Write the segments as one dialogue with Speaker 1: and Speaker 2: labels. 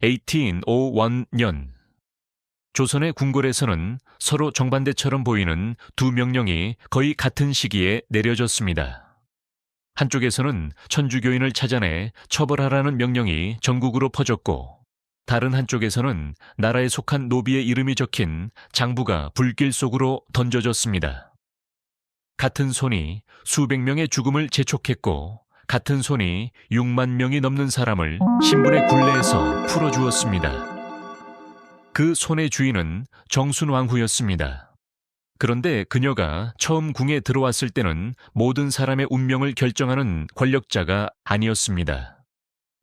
Speaker 1: 1801년 조선의 궁궐에서는 서로 정반대처럼 보이는 두 명령이 거의 같은 시기에 내려졌습니다. 한쪽에서는 천주교인을 찾아내 처벌하라는 명령이 전국으로 퍼졌고, 다른 한쪽에서는 나라에 속한 노비의 이름이 적힌 장부가 불길 속으로 던져졌습니다. 같은 손이 수백 명의 죽음을 재촉했고, 같은 손이 6만 명이 넘는 사람을 신분의 굴레에서 풀어주었습니다. 그 손의 주인은 정순왕후였습니다. 그런데 그녀가 처음 궁에 들어왔을 때는 모든 사람의 운명을 결정하는 권력자가 아니었습니다.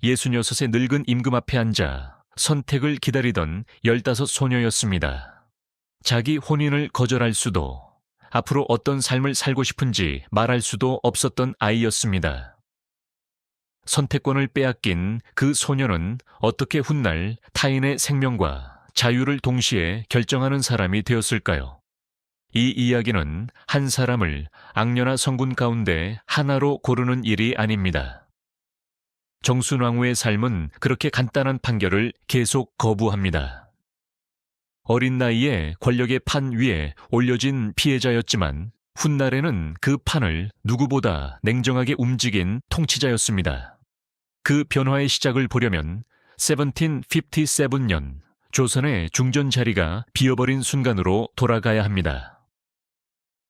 Speaker 1: 66의 늙은 임금 앞에 앉아 선택을 기다리던 15 소녀였습니다. 자기 혼인을 거절할 수도, 앞으로 어떤 삶을 살고 싶은지 말할 수도 없었던 아이였습니다. 선택권을 빼앗긴 그 소녀는 어떻게 훗날 타인의 생명과 자유를 동시에 결정하는 사람이 되었을까요? 이 이야기는 한 사람을 악녀나 성군 가운데 하나로 고르는 일이 아닙니다. 정순왕후의 삶은 그렇게 간단한 판결을 계속 거부합니다. 어린 나이에 권력의 판 위에 올려진 피해자였지만 훗날에는 그 판을 누구보다 냉정하게 움직인 통치자였습니다. 그 변화의 시작을 보려면 1757년 조선의 중전 자리가 비어버린 순간으로 돌아가야 합니다.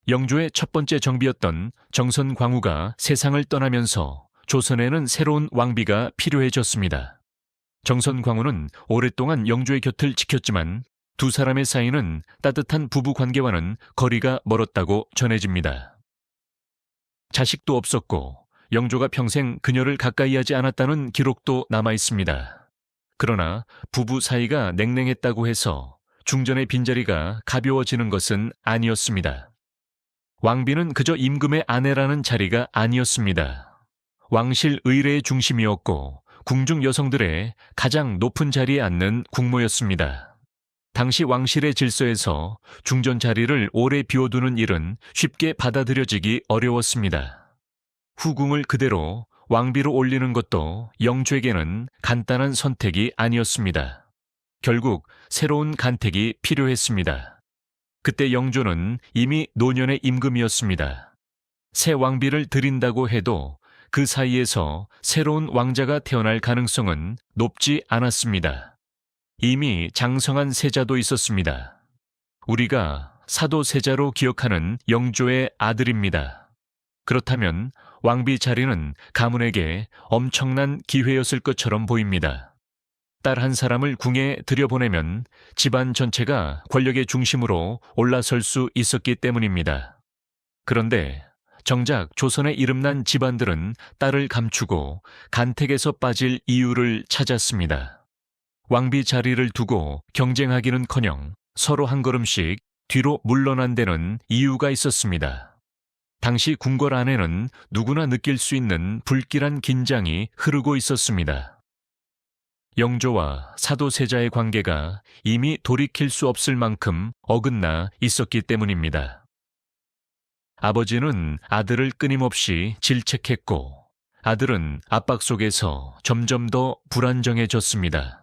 Speaker 1: 영조의 첫 번째 정비였던 정선광후가 세상을 떠나면서 조선에는 새로운 왕비가 필요해졌습니다. 정선광후는 오랫동안 영조의 곁을 지켰지만 두 사람의 사이는 따뜻한 부부 관계와는 거리가 멀었다고 전해집니다. 자식도 없었고 영조가 평생 그녀를 가까이 하지 않았다는 기록도 남아 있습니다. 그러나 부부 사이가 냉랭했다고 해서 중전의 빈자리가 가벼워지는 것은 아니었습니다. 왕비는 그저 임금의 아내라는 자리가 아니었습니다. 왕실 의례의 중심이었고 궁중 여성들의 가장 높은 자리에 앉는 국모였습니다. 당시 왕실의 질서에서 중전 자리를 오래 비워두는 일은 쉽게 받아들여지기 어려웠습니다. 후궁을 그대로 왕비로 올리는 것도 영조에게는 간단한 선택이 아니었습니다. 결국 새로운 간택이 필요했습니다. 그때 영조는 이미 노년의 임금이었습니다. 새 왕비를 들인다고 해도 그 사이에서 새로운 왕자가 태어날 가능성은 높지 않았습니다. 이미 장성한 세자도 있었습니다. 우리가 사도 세자로 기억하는 영조의 아들입니다. 그렇다면 왕비 자리는 가문에게 엄청난 기회였을 것처럼 보입니다. 딸 한 사람을 궁에 들여보내면 집안 전체가 권력의 중심으로 올라설 수 있었기 때문입니다. 그런데 정작 조선의 이름난 집안들은 딸을 감추고 간택에서 빠질 이유를 찾았습니다. 왕비 자리를 두고 경쟁하기는커녕 서로 한 걸음씩 뒤로 물러난 데는 이유가 있었습니다. 당시 궁궐 안에는 누구나 느낄 수 있는 불길한 긴장이 흐르고 있었습니다. 영조와 사도세자의 관계가 이미 돌이킬 수 없을 만큼 어긋나 있었기 때문입니다. 아버지는 아들을 끊임없이 질책했고 아들은 압박 속에서 점점 더 불안정해졌습니다.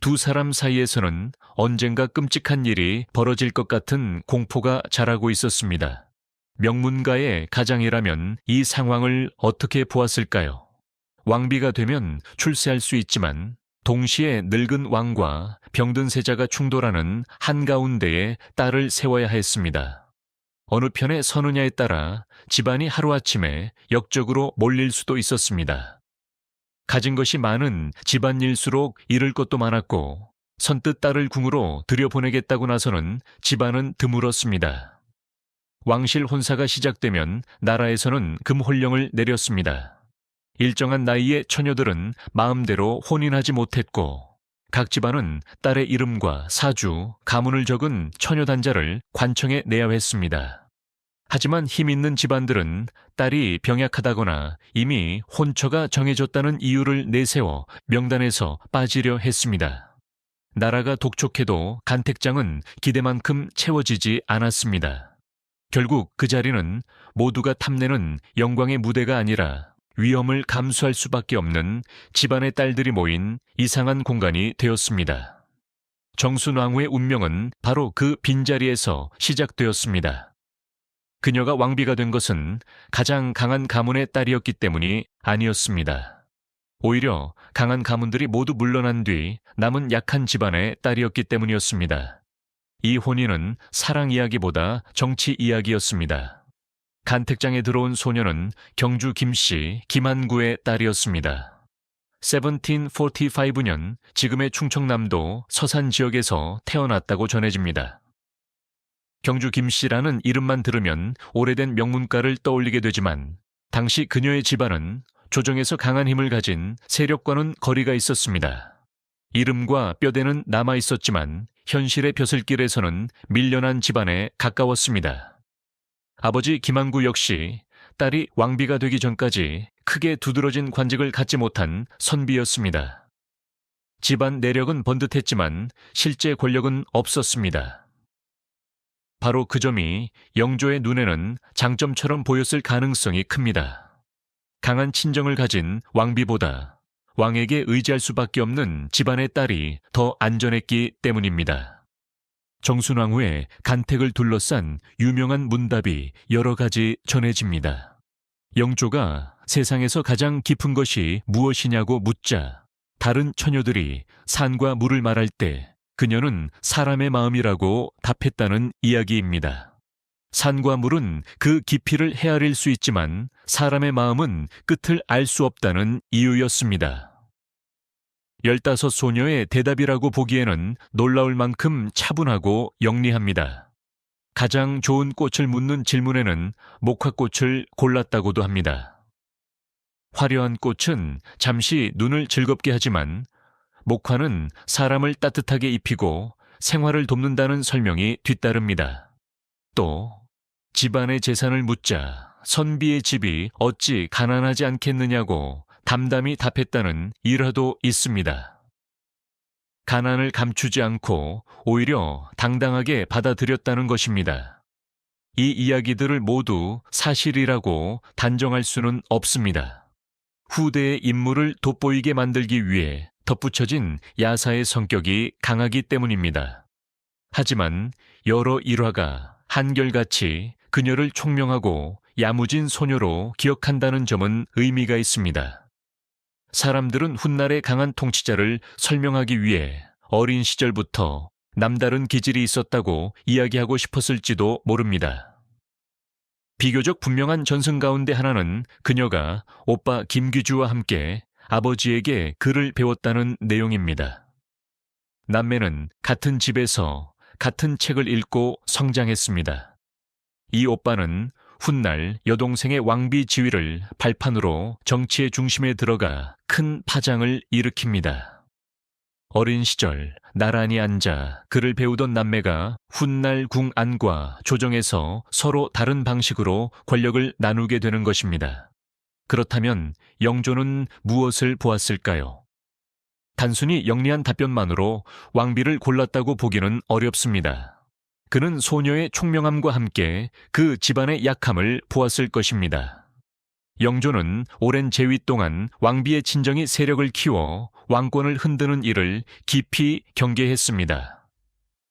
Speaker 1: 두 사람 사이에서는 언젠가 끔찍한 일이 벌어질 것 같은 공포가 자라고 있었습니다. 명문가의 가장이라면 이 상황을 어떻게 보았을까요? 왕비가 되면 출세할 수 있지만 동시에 늙은 왕과 병든 세자가 충돌하는 한가운데에 딸을 세워야 했습니다. 어느 편에 서느냐에 따라 집안이 하루아침에 역적으로 몰릴 수도 있었습니다. 가진 것이 많은 집안일수록 잃을 것도 많았고 선뜻 딸을 궁으로 들여보내겠다고 나서는 집안은 드물었습니다. 왕실 혼사가 시작되면 나라에서는 금홀령을 내렸습니다. 일정한 나이의 처녀들은 마음대로 혼인하지 못했고 각 집안은 딸의 이름과 사주, 가문을 적은 처녀단자를 관청에 내야 했습니다. 하지만 힘 있는 집안들은 딸이 병약하다거나 이미 혼처가 정해졌다는 이유를 내세워 명단에서 빠지려 했습니다. 나라가 독촉해도 간택장은 기대만큼 채워지지 않았습니다. 결국 그 자리는 모두가 탐내는 영광의 무대가 아니라 위험을 감수할 수밖에 없는 집안의 딸들이 모인 이상한 공간이 되었습니다. 정순왕후의 운명은 바로 그 빈자리에서 시작되었습니다. 그녀가 왕비가 된 것은 가장 강한 가문의 딸이었기 때문이 아니었습니다. 오히려 강한 가문들이 모두 물러난 뒤 남은 약한 집안의 딸이었기 때문이었습니다. 이 혼인은 사랑 이야기보다 정치 이야기였습니다. 간택장에 들어온 소녀는 경주 김씨 김한구의 딸이었습니다. 1745년 지금의 충청남도 서산 지역에서 태어났다고 전해집니다. 경주 김씨라는 이름만 들으면 오래된 명문가를 떠올리게 되지만 당시 그녀의 집안은 조정에서 강한 힘을 가진 세력과는 거리가 있었습니다. 이름과 뼈대는 남아 있었지만 현실의 벼슬길에서는 밀려난 집안에 가까웠습니다. 아버지 김한구 역시 딸이 왕비가 되기 전까지 크게 두드러진 관직을 갖지 못한 선비였습니다. 집안 내력은 번듯했지만 실제 권력은 없었습니다. 바로 그 점이 영조의 눈에는 장점처럼 보였을 가능성이 큽니다. 강한 친정을 가진 왕비보다 왕에게 의지할 수밖에 없는 집안의 딸이 더 안전했기 때문입니다. 정순왕후의 간택을 둘러싼 유명한 문답이 여러 가지 전해집니다. 영조가 세상에서 가장 깊은 것이 무엇이냐고 묻자 다른 처녀들이 산과 물을 말할 때 그녀는 사람의 마음이라고 답했다는 이야기입니다. 산과 물은 그 깊이를 헤아릴 수 있지만 사람의 마음은 끝을 알 수 없다는 이유였습니다. 15소녀의 대답이라고 보기에는 놀라울 만큼 차분하고 영리합니다. 가장 좋은 꽃을 묻는 질문에는 목화꽃을 골랐다고도 합니다. 화려한 꽃은 잠시 눈을 즐겁게 하지만 목화는 사람을 따뜻하게 입히고 생활을 돕는다는 설명이 뒤따릅니다. 또 집안의 재산을 묻자 선비의 집이 어찌 가난하지 않겠느냐고 담담히 답했다는 일화도 있습니다. 가난을 감추지 않고 오히려 당당하게 받아들였다는 것입니다. 이 이야기들을 모두 사실이라고 단정할 수는 없습니다. 후대의 인물을 돋보이게 만들기 위해 덧붙여진 야사의 성격이 강하기 때문입니다. 하지만 여러 일화가 한결같이 그녀를 총명하고 야무진 소녀로 기억한다는 점은 의미가 있습니다. 사람들은 훗날의 강한 통치자를 설명하기 위해 어린 시절부터 남다른 기질이 있었다고 이야기하고 싶었을지도 모릅니다. 비교적 분명한 전승 가운데 하나는 그녀가 오빠 김귀주와 함께 아버지에게 글을 배웠다는 내용입니다. 남매는 같은 집에서 같은 책을 읽고 성장했습니다. 이 오빠는 훗날 여동생의 왕비 지위를 발판으로 정치의 중심에 들어가 큰 파장을 일으킵니다. 어린 시절 나란히 앉아 글을 배우던 남매가 훗날 궁 안과 조정에서 서로 다른 방식으로 권력을 나누게 되는 것입니다. 그렇다면 영조는 무엇을 보았을까요? 단순히 영리한 답변만으로 왕비를 골랐다고 보기는 어렵습니다. 그는 소녀의 총명함과 함께 그 집안의 약함을 보았을 것입니다. 영조는 오랜 재위 동안 왕비의 친정이 세력을 키워 왕권을 흔드는 일을 깊이 경계했습니다.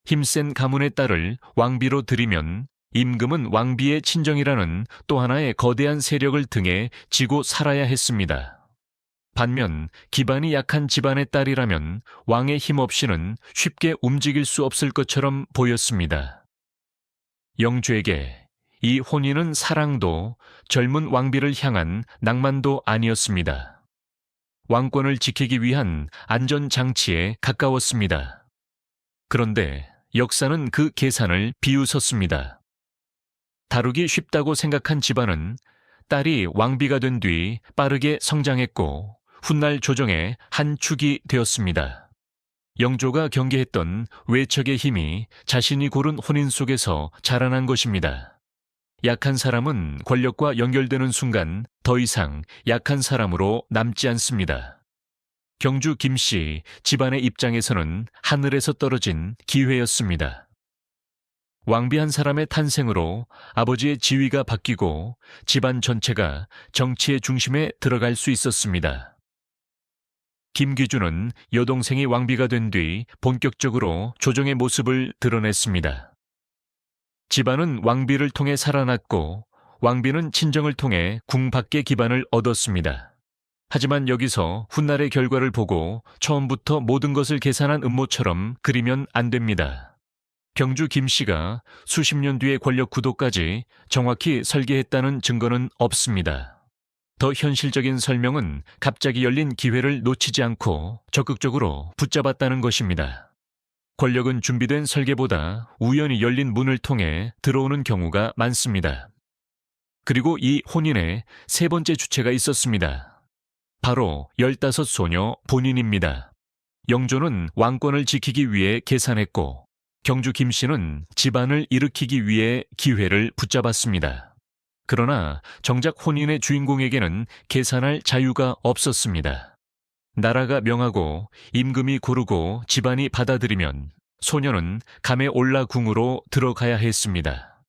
Speaker 1: 힘센 가문의 딸을 왕비로 들이면 임금은 왕비의 친정이라는 또 하나의 거대한 세력을 등에 지고 살아야 했습니다. 반면 기반이 약한 집안의 딸이라면 왕의 힘 없이는 쉽게 움직일 수 없을 것처럼 보였습니다. 영조에게 이 혼인은 사랑도 젊은 왕비를 향한 낭만도 아니었습니다. 왕권을 지키기 위한 안전장치에 가까웠습니다. 그런데 역사는 그 계산을 비웃었습니다. 다루기 쉽다고 생각한 집안은 딸이 왕비가 된 뒤 빠르게 성장했고 훗날 조정의 한 축이 되었습니다. 영조가 경계했던 외척의 힘이 자신이 고른 혼인 속에서 자라난 것입니다. 약한 사람은 권력과 연결되는 순간 더 이상 약한 사람으로 남지 않습니다. 경주 김씨 집안의 입장에서는 하늘에서 떨어진 기회였습니다. 왕비 한 사람의 탄생으로 아버지의 지위가 바뀌고 집안 전체가 정치의 중심에 들어갈 수 있었습니다. 김귀주는 여동생이 왕비가 된 뒤 본격적으로 조정의 모습을 드러냈습니다. 집안은 왕비를 통해 살아났고 왕비는 친정을 통해 궁 밖의 기반을 얻었습니다. 하지만 여기서 훗날의 결과를 보고 처음부터 모든 것을 계산한 음모처럼 그리면 안 됩니다. 경주 김씨가 수십 년 뒤의 권력 구도까지 정확히 설계했다는 증거는 없습니다. 더 현실적인 설명은 갑자기 열린 기회를 놓치지 않고 적극적으로 붙잡았다는 것입니다. 권력은 준비된 설계보다 우연히 열린 문을 통해 들어오는 경우가 많습니다. 그리고 이 혼인에 세 번째 주체가 있었습니다. 바로 15소녀 본인입니다. 영조는 왕권을 지키기 위해 계산했고 경주 김씨는 집안을 일으키기 위해 기회를 붙잡았습니다. 그러나 정작 혼인의 주인공에게는 계산할 자유가 없었습니다. 나라가 명하고 임금이 고르고 집안이 받아들이면 소녀는 감에 올라 궁으로 들어가야 했습니다.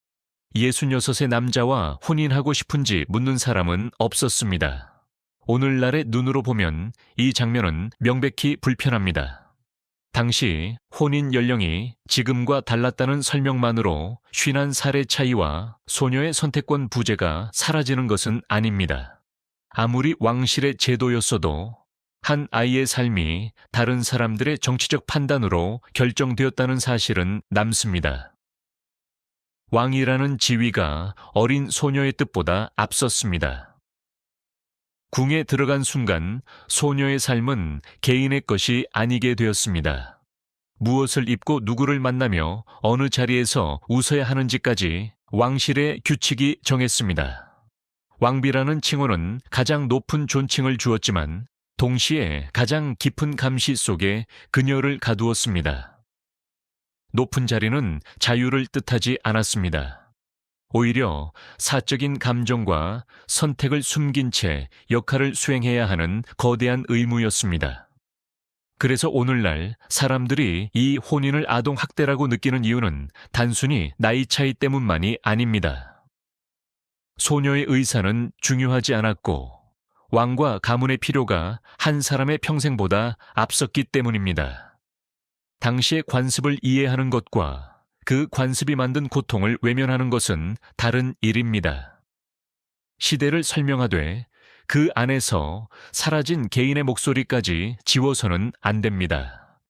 Speaker 1: 66의 남자와 혼인하고 싶은지 묻는 사람은 없었습니다. 오늘날의 눈으로 보면 이 장면은 명백히 불편합니다. 당시 혼인 연령이 지금과 달랐다는 설명만으로 51살의 차이와 소녀의 선택권 부재가 사라지는 것은 아닙니다. 아무리 왕실의 제도였어도 한 아이의 삶이 다른 사람들의 정치적 판단으로 결정되었다는 사실은 남습니다. 왕이라는 지위가 어린 소녀의 뜻보다 앞섰습니다. 궁에 들어간 순간 소녀의 삶은 개인의 것이 아니게 되었습니다. 무엇을 입고 누구를 만나며 어느 자리에서 웃어야 하는지까지 왕실의 규칙이 정했습니다. 왕비라는 칭호는 가장 높은 존칭을 주었지만 동시에 가장 깊은 감시 속에 그녀를 가두었습니다. 높은 자리는 자유를 뜻하지 않았습니다. 오히려 사적인 감정과 선택을 숨긴 채 역할을 수행해야 하는 거대한 의무였습니다. 그래서 오늘날 사람들이 이 혼인을 아동학대라고 느끼는 이유는 단순히 나이 차이 때문만이 아닙니다. 소녀의 의사는 중요하지 않았고 왕과 가문의 필요가 한 사람의 평생보다 앞섰기 때문입니다. 당시의 관습을 이해하는 것과 그 관습이 만든 고통을 외면하는 것은 다른 일입니다. 시대를 설명하되 그 안에서 사라진 개인의 목소리까지 지워서는 안 됩니다.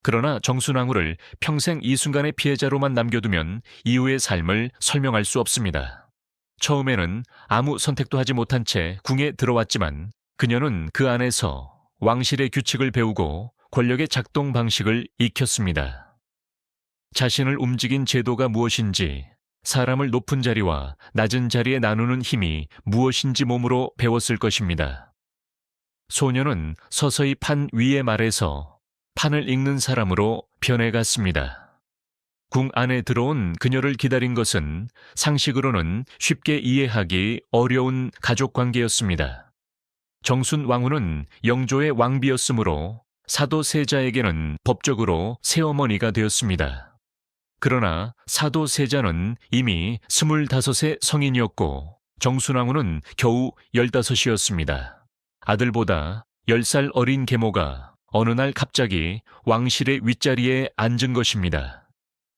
Speaker 1: 그러나 정순왕후를 평생 이 순간의 피해자로만 남겨두면 이후의 삶을 설명할 수 없습니다. 처음에는 아무 선택도 하지 못한 채 궁에 들어왔지만 그녀는 그 안에서 왕실의 규칙을 배우고 권력의 작동 방식을 익혔습니다. 자신을 움직인 제도가 무엇인지, 사람을 높은 자리와 낮은 자리에 나누는 힘이 무엇인지 몸으로 배웠을 것입니다. 소녀는 서서히 판 위의 말에서 판을 읽는 사람으로 변해갔습니다. 궁 안에 들어온 그녀를 기다린 것은 상식으로는 쉽게 이해하기 어려운 가족관계였습니다. 정순 왕후는 영조의 왕비였으므로 사도세자에게는 법적으로 새어머니가 되었습니다. 그러나 사도세자는 이미 25의 성인이었고 정순왕후는 겨우 15이었습니다. 아들보다 10살 어린 계모가 어느 날 갑자기 왕실의 윗자리에 앉은 것입니다.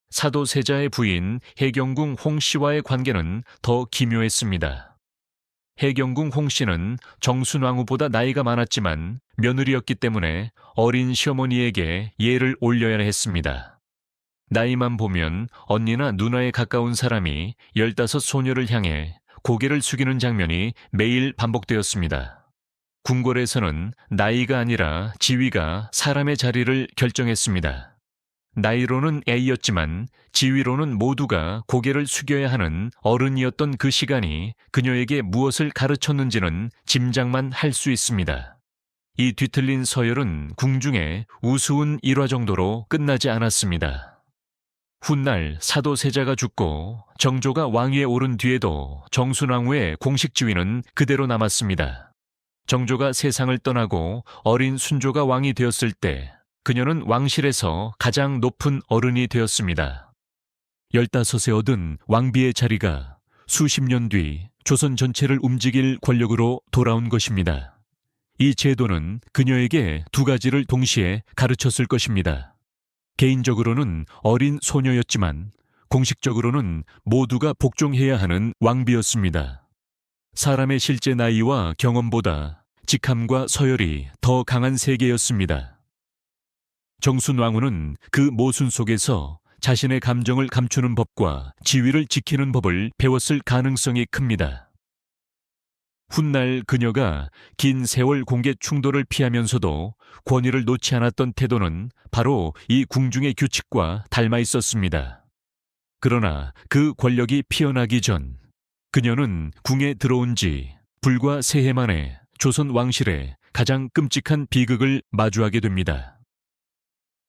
Speaker 1: 사도세자의 부인 해경궁 홍씨와의 관계는 더 기묘했습니다. 해경궁 홍씨는 정순왕후보다 나이가 많았지만 며느리였기 때문에 어린 시어머니에게 예를 올려야 했습니다. 나이만 보면 언니나 누나에 가까운 사람이 15 소녀를 향해 고개를 숙이는 장면이 매일 반복되었습니다. 궁궐에서는 나이가 아니라 지위가 사람의 자리를 결정했습니다. 나이로는 A였지만 지위로는 모두가 고개를 숙여야 하는 어른이었던 그 시간이 그녀에게 무엇을 가르쳤는지는 짐작만 할 수 있습니다. 이 뒤틀린 서열은 궁중의 우스운 일화 정도로 끝나지 않았습니다. 훗날 사도세자가 죽고 정조가 왕위에 오른 뒤에도 정순왕후의 공식 지위는 그대로 남았습니다. 정조가 세상을 떠나고 어린 순조가 왕이 되었을 때 그녀는 왕실에서 가장 높은 어른이 되었습니다. 15에 얻은 왕비의 자리가 수십 년 뒤 조선 전체를 움직일 권력으로 돌아온 것입니다. 이 제도는 그녀에게 두 가지를 동시에 가르쳤을 것입니다. 개인적으로는 어린 소녀였지만 공식적으로는 모두가 복종해야 하는 왕비였습니다. 사람의 실제 나이와 경험보다 직함과 서열이 더 강한 세계였습니다. 정순왕후는 그 모순 속에서 자신의 감정을 감추는 법과 지위를 지키는 법을 배웠을 가능성이 큽니다. 훗날 그녀가 긴 세월 공개 충돌을 피하면서도 권위를 놓지 않았던 태도는 바로 이 궁중의 규칙과 닮아 있었습니다. 그러나 그 권력이 피어나기 전 그녀는 궁에 들어온 지 불과 3해 만에 조선 왕실의 가장 끔찍한 비극을 마주하게 됩니다.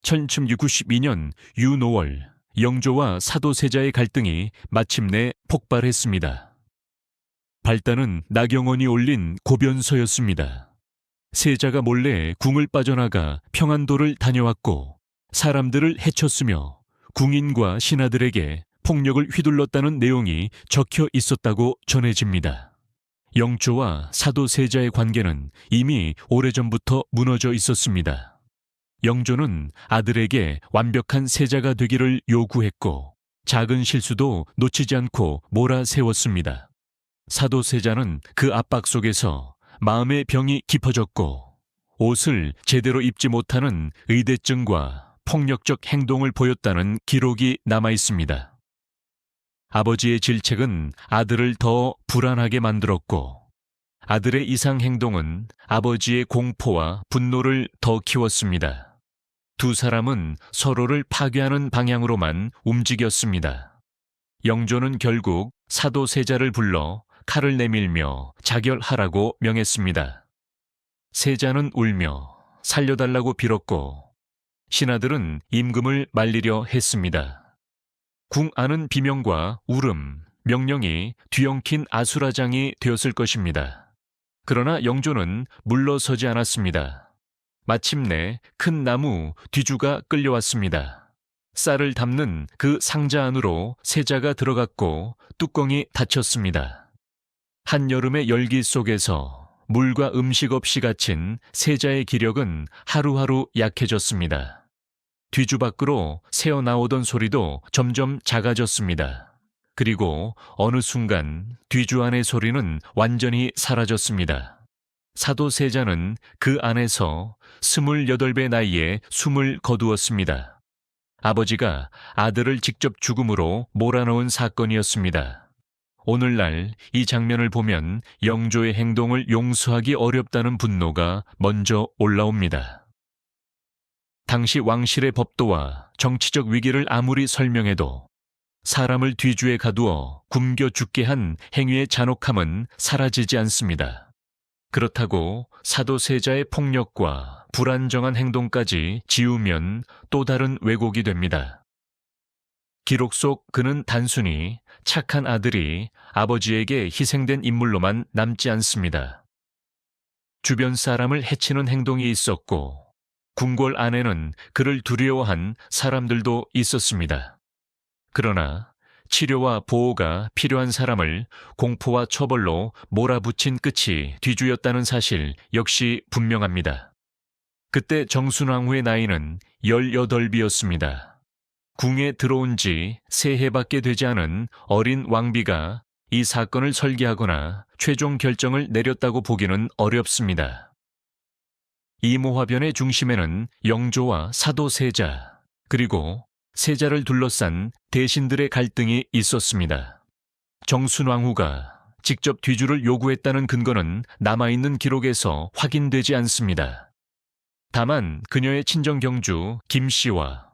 Speaker 1: 1792년 유노월, 영조와 사도세자의 갈등이 마침내 폭발했습니다. 발단은 나경원이 올린 고변서였습니다. 세자가 몰래 궁을 빠져나가 평안도를 다녀왔고 사람들을 해쳤으며 궁인과 신하들에게 폭력을 휘둘렀다는 내용이 적혀 있었다고 전해집니다. 영조와 사도세자의 관계는 이미 오래전부터 무너져 있었습니다. 영조는 아들에게 완벽한 세자가 되기를 요구했고 작은 실수도 놓치지 않고 몰아세웠습니다. 사도세자는 그 압박 속에서 마음의 병이 깊어졌고 옷을 제대로 입지 못하는 의대증과 폭력적 행동을 보였다는 기록이 남아 있습니다. 아버지의 질책은 아들을 더 불안하게 만들었고 아들의 이상 행동은 아버지의 공포와 분노를 더 키웠습니다. 두 사람은 서로를 파괴하는 방향으로만 움직였습니다. 영조는 결국 사도세자를 불러 칼을 내밀며 자결하라고 명했습니다. 세자는 울며 살려달라고 빌었고 신하들은 임금을 말리려 했습니다. 궁 안은 비명과 울음, 명령이 뒤엉킨 아수라장이 되었을 것입니다. 그러나 영조는 물러서지 않았습니다. 마침내 큰 나무 뒤주가 끌려왔습니다. 쌀을 담는 그 상자 안으로 세자가 들어갔고 뚜껑이 닫혔습니다. 한여름의 열기 속에서 물과 음식 없이 갇힌 세자의 기력은 하루하루 약해졌습니다. 뒤주 밖으로 새어나오던 소리도 점점 작아졌습니다. 그리고 어느 순간 뒤주 안의 소리는 완전히 사라졌습니다. 사도세자는 그 안에서 28배 나이에 숨을 거두었습니다. 아버지가 아들을 직접 죽음으로 몰아넣은 사건이었습니다. 오늘날 이 장면을 보면 영조의 행동을 용서하기 어렵다는 분노가 먼저 올라옵니다. 당시 왕실의 법도와 정치적 위기를 아무리 설명해도 사람을 뒤주에 가두어 굶겨 죽게 한 행위의 잔혹함은 사라지지 않습니다. 그렇다고 사도세자의 폭력과 불안정한 행동까지 지우면 또 다른 왜곡이 됩니다. 기록 속 그는 단순히 착한 아들이 아버지에게 희생된 인물로만 남지 않습니다. 주변 사람을 해치는 행동이 있었고 궁궐 안에는 그를 두려워한 사람들도 있었습니다. 그러나 치료와 보호가 필요한 사람을 공포와 처벌로 몰아붙인 끝이 뒤주였다는 사실 역시 분명합니다. 그때 정순왕후의 나이는 18이었습니다. 궁에 들어온 지 3해밖에 되지 않은 어린 왕비가 이 사건을 설계하거나 최종 결정을 내렸다고 보기는 어렵습니다. 이모화변의 중심에는 영조와 사도세자, 그리고 세자를 둘러싼 대신들의 갈등이 있었습니다. 정순왕후가 직접 뒤주를 요구했다는 근거는 남아있는 기록에서 확인되지 않습니다. 다만 그녀의 친정경주 김씨와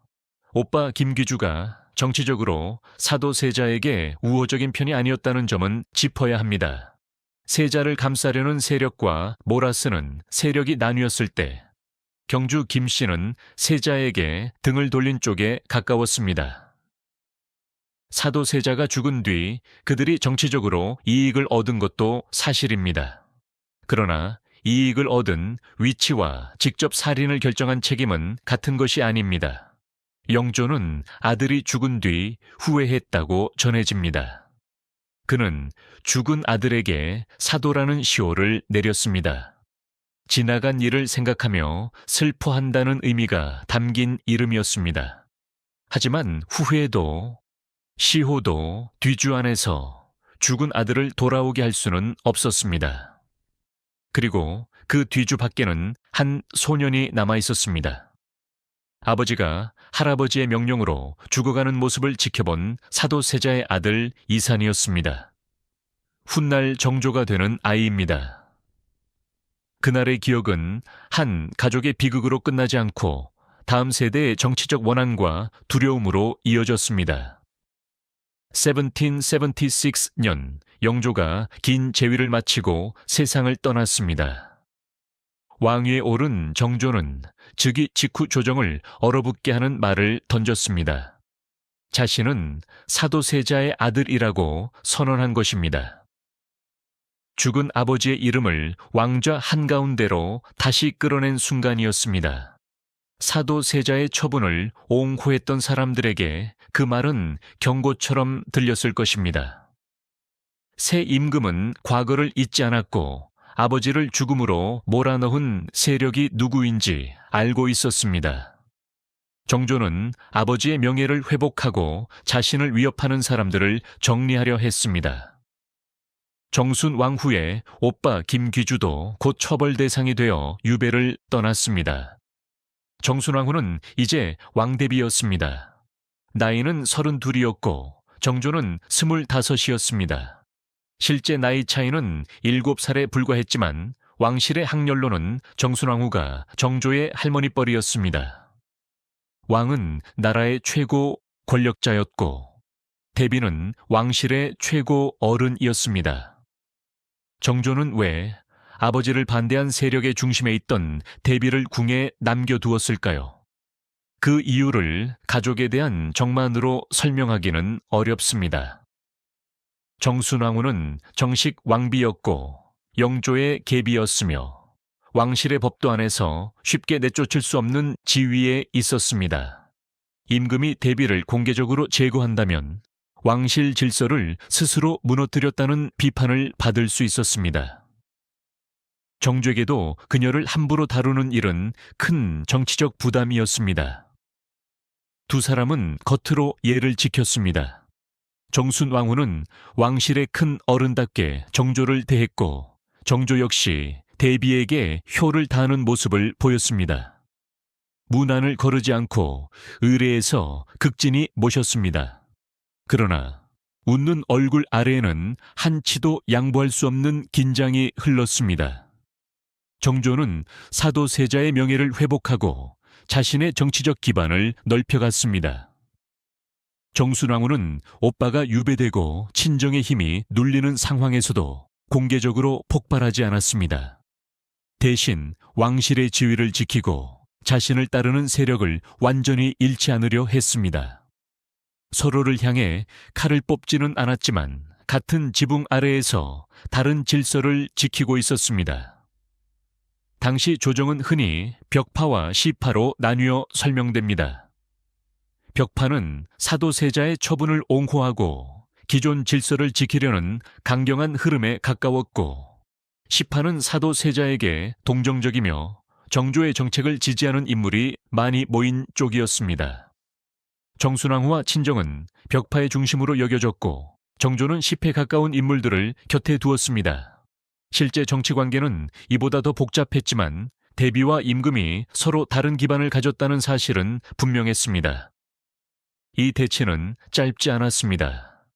Speaker 1: 오빠 김귀주가 정치적으로 사도세자에게 우호적인 편이 아니었다는 점은 짚어야 합니다. 세자를 감싸려는 세력과 몰아쓰는 세력이 나뉘었을 때 경주 김씨는 세자에게 등을 돌린 쪽에 가까웠습니다. 사도세자가 죽은 뒤 그들이 정치적으로 이익을 얻은 것도 사실입니다. 그러나 이익을 얻은 위치와 직접 살인을 결정한 책임은 같은 것이 아닙니다. 영조는 아들이 죽은 뒤 후회했다고 전해집니다. 그는 죽은 아들에게 사도라는 시호를 내렸습니다. 지나간 일을 생각하며 슬퍼한다는 의미가 담긴 이름이었습니다. 하지만 후회도 시호도 뒤주 안에서 죽은 아들을 돌아오게 할 수는 없었습니다. 그리고 그 뒤주 밖에는 한 소년이 남아 있었습니다. 아버지가 할아버지의 명령으로 죽어가는 모습을 지켜본 사도세자의 아들 이산이었습니다. 훗날 정조가 되는 아이입니다. 그날의 기억은 한 가족의 비극으로 끝나지 않고 다음 세대의 정치적 원한과 두려움으로 이어졌습니다. 1776년 영조가 긴 재위를 마치고 세상을 떠났습니다. 왕위에 오른 정조는 즉위 직후 조정을 얼어붙게 하는 말을 던졌습니다. 자신은 사도세자의 아들이라고 선언한 것입니다. 죽은 아버지의 이름을 왕좌 한가운데로 다시 끌어낸 순간이었습니다. 사도세자의 처분을 옹호했던 사람들에게 그 말은 경고처럼 들렸을 것입니다. 새 임금은 과거를 잊지 않았고 아버지를 죽음으로 몰아넣은 세력이 누구인지 알고 있었습니다. 정조는 아버지의 명예를 회복하고 자신을 위협하는 사람들을 정리하려 했습니다. 정순 왕 후에 오빠 김귀주도 곧 처벌 대상이 되어 유배를 떠났습니다. 정순왕후는 이제 왕대비였습니다. 나이는 32이었고 정조는 25이었습니다. 실제 나이 차이는 7살에 불과했지만 왕실의 학렬로는 정순왕후가 정조의 할머니뻘이었습니다. 왕은 나라의 최고 권력자였고 대비는 왕실의 최고 어른이었습니다. 정조는 왜 아버지를 반대한 세력의 중심에 있던 대비를 궁에 남겨두었을까요? 그 이유를 가족에 대한 정만으로 설명하기는 어렵습니다. 정순왕후는 정식 왕비였고 영조의 계비였으며 왕실의 법도 안에서 쉽게 내쫓을 수 없는 지위에 있었습니다. 임금이 대비를 공개적으로 제거한다면 왕실 질서를 스스로 무너뜨렸다는 비판을 받을 수 있었습니다. 정조에게도 그녀를 함부로 다루는 일은 큰 정치적 부담이었습니다. 두 사람은 겉으로 예를 지켰습니다. 정순 왕후는 왕실의 큰 어른답게 정조를 대했고 정조 역시 대비에게 효를 다하는 모습을 보였습니다. 문안을 거르지 않고 의례에서 극진히 모셨습니다. 그러나 웃는 얼굴 아래에는 한치도 양보할 수 없는 긴장이 흘렀습니다. 정조는 사도세자의 명예를 회복하고 자신의 정치적 기반을 넓혀갔습니다. 정순왕후는 오빠가 유배되고 친정의 힘이 눌리는 상황에서도 공개적으로 폭발하지 않았습니다. 대신 왕실의 지위를 지키고 자신을 따르는 세력을 완전히 잃지 않으려 했습니다. 서로를 향해 칼을 뽑지는 않았지만 같은 지붕 아래에서 다른 질서를 지키고 있었습니다. 당시 조정은 흔히 벽파와 시파로 나뉘어 설명됩니다. 벽파는 사도세자의 처분을 옹호하고 기존 질서를 지키려는 강경한 흐름에 가까웠고, 시파는 사도세자에게 동정적이며 정조의 정책을 지지하는 인물이 많이 모인 쪽이었습니다. 정순왕후와 친정은 벽파의 중심으로 여겨졌고 정조는 시패에 가까운 인물들을 곁에 두었습니다. 실제 정치 관계는 이보다 더 복잡했지만 대비와 임금이 서로 다른 기반을 가졌다는 사실은 분명했습니다. 이 대치는 짧지 않았습니다.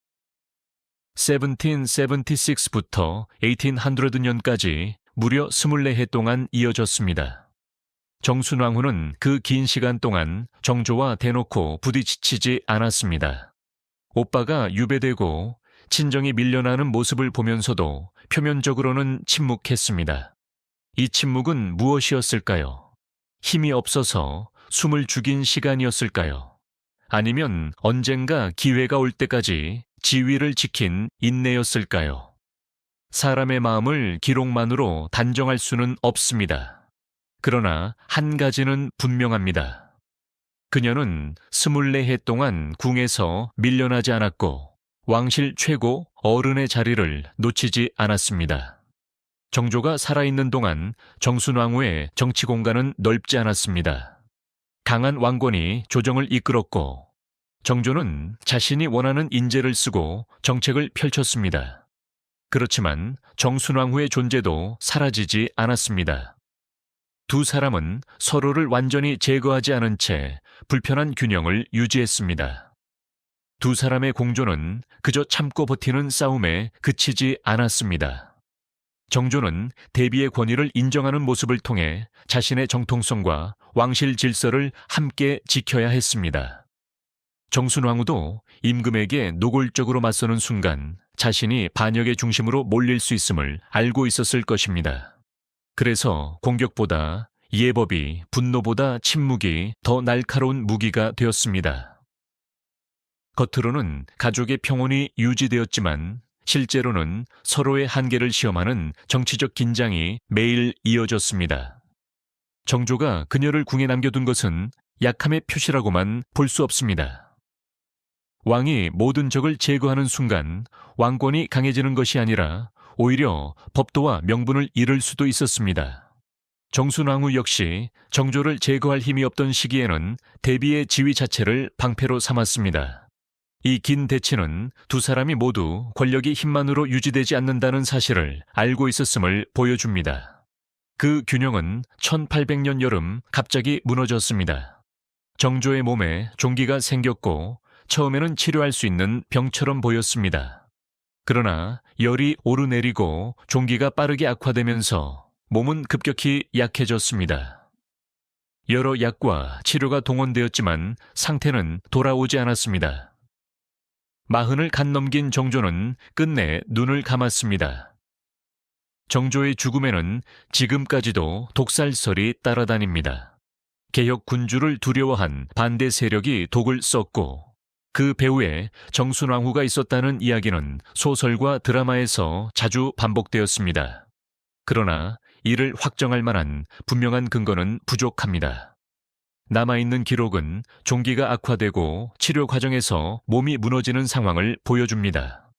Speaker 1: 1776부터 1800년까지 무려 24해 동안 이어졌습니다. 정순왕후는 그 긴 시간 동안 정조와 대놓고 부딪히지 않았습니다. 오빠가 유배되고 친정이 밀려나는 모습을 보면서도 표면적으로는 침묵했습니다. 이 침묵은 무엇이었을까요? 힘이 없어서 숨을 죽인 시간이었을까요? 아니면 언젠가 기회가 올 때까지 지위를 지킨 인내였을까요? 사람의 마음을 기록만으로 단정할 수는 없습니다. 그러나 한 가지는 분명합니다. 그녀는 24해 동안 궁에서 밀려나지 않았고 왕실 최고 어른의 자리를 놓치지 않았습니다. 정조가 살아있는 동안 정순왕후의 정치 공간은 넓지 않았습니다. 강한 왕권이 조정을 이끌었고 정조는 자신이 원하는 인재를 쓰고 정책을 펼쳤습니다. 그렇지만 정순왕후의 존재도 사라지지 않았습니다. 두 사람은 서로를 완전히 제거하지 않은 채 불편한 균형을 유지했습니다. 두 사람의 공조는 그저 참고 버티는 싸움에 그치지 않았습니다. 정조는 대비의 권위를 인정하는 모습을 통해 자신의 정통성과 왕실 질서를 함께 지켜야 했습니다. 정순왕후도 임금에게 노골적으로 맞서는 순간 자신이 반역의 중심으로 몰릴 수 있음을 알고 있었을 것입니다. 그래서 공격보다 예법이, 분노보다 침묵이 더 날카로운 무기가 되었습니다. 겉으로는 가족의 평온이 유지되었지만 실제로는 서로의 한계를 시험하는 정치적 긴장이 매일 이어졌습니다. 정조가 그녀를 궁에 남겨둔 것은 약함의 표시라고만 볼 수 없습니다. 왕이 모든 적을 제거하는 순간 왕권이 강해지는 것이 아니라 오히려 법도와 명분을 잃을 수도 있었습니다. 정순왕후 역시 정조를 제거할 힘이 없던 시기에는 대비의 지위 자체를 방패로 삼았습니다. 이 긴 대치는 두 사람이 모두 권력이 힘만으로 유지되지 않는다는 사실을 알고 있었음을 보여줍니다. 그 균형은 1800년 여름 갑자기 무너졌습니다. 정조의 몸에 종기가 생겼고 처음에는 치료할 수 있는 병처럼 보였습니다. 그러나 열이 오르내리고 종기가 빠르게 악화되면서 몸은 급격히 약해졌습니다. 여러 약과 치료가 동원되었지만 상태는 돌아오지 않았습니다. 40을 간 넘긴 정조는 끝내 눈을 감았습니다. 정조의 죽음에는 지금까지도 독살설이 따라다닙니다. 개혁 군주를 두려워한 반대 세력이 독을 썼고 그 배후에 정순왕후가 있었다는 이야기는 소설과 드라마에서 자주 반복되었습니다. 그러나 이를 확정할 만한 분명한 근거는 부족합니다. 남아있는 기록은 종기가 악화되고 치료 과정에서 몸이 무너지는 상황을 보여줍니다.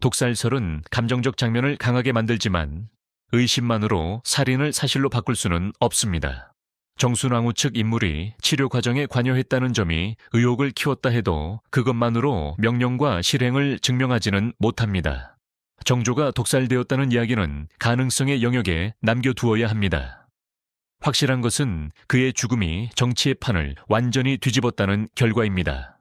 Speaker 1: 독살설은 감정적 장면을 강하게 만들지만 의심만으로 살인을 사실로 바꿀 수는 없습니다. 정순왕후 측 인물이 치료 과정에 관여했다는 점이 의혹을 키웠다 해도 그것만으로 명령과 실행을 증명하지는 못합니다. 정조가 독살되었다는 이야기는 가능성의 영역에 남겨두어야 합니다. 확실한 것은 그의 죽음이 정치의 판을 완전히 뒤집었다는 결과입니다.